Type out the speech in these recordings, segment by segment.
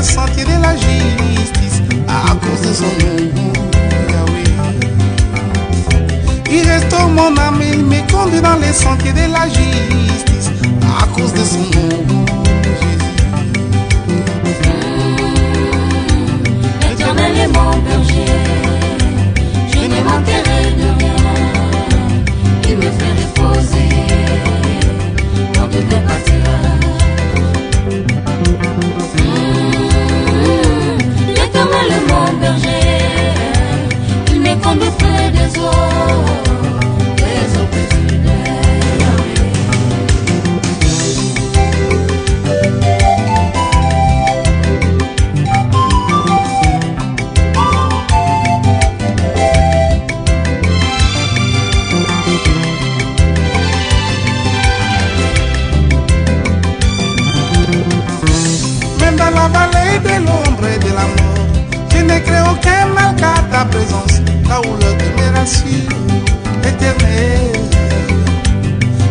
les sentiers de la justice à cause de son nom, Yahweh. Il restaure mon âme, il me conduit dans les sentiers de la justice à cause de son nom, Jésus. L'Éternel est mon berger, je ne manquerai de rien. Il me fait reposer dans de beaux pâturages. L'Éternel est mon berger, il me conduit près des eaux paisibles. Même dans la vallée de l'ombre et de la mort, je ne crains aucun mal car ta présence, ta houleur de me rassure, éternelle.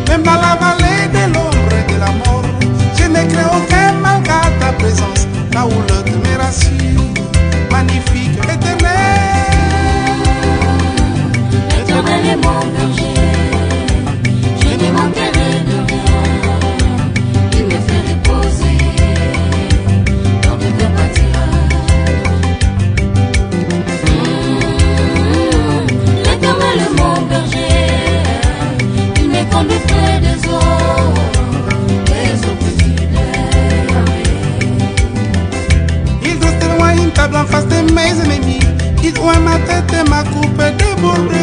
Même dans la vallée de l'ombre et de la mort, je ne crains aucun mal car ta présence, ta houleur de me rassure, magnifique, éternelle. L'Éternel est mon berger, je ne manquerai de rien. Il me fait reposer dans de beaux pâturages. L'Éternel est mon berger, il me conduit près des eaux paisibles. Il dresse de loin une table en face de mes ennemis. Il oint ma tête et ma coupe déborde.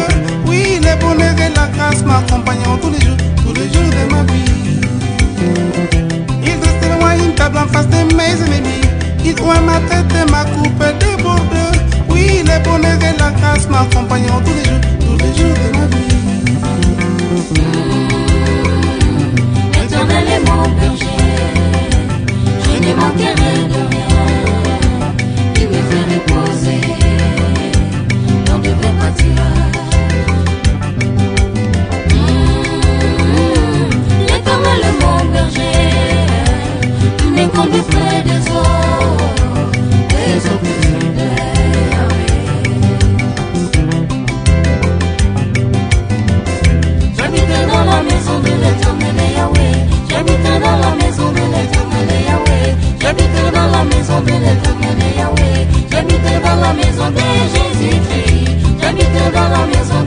Oui, le bonheur et la grâce m'accompagnent tous les jours de ma vie. Il dresse de loin une table en face de mes ennemis. Il oint ma tête et ma coupe déborde. Oui, le bonheur et la grâce m'accompagnent tous les jours de ma vie. L'Éternel est mon berger, je ne manquerai de rien. Il me fait reposer dans de beaux pâturages. L'Éternel est mon berger, il me conduit près des eaux paisibles. J'habiterai dans la maison de l'Éternel Yahweh. J'habiterai dans la maison de l'Éternel Yahweh. J'habiterai dans la maison de l'Éternel Yahweh. J'habiterai dans la maison de Jésus-Christ. J'habiterai dans la maison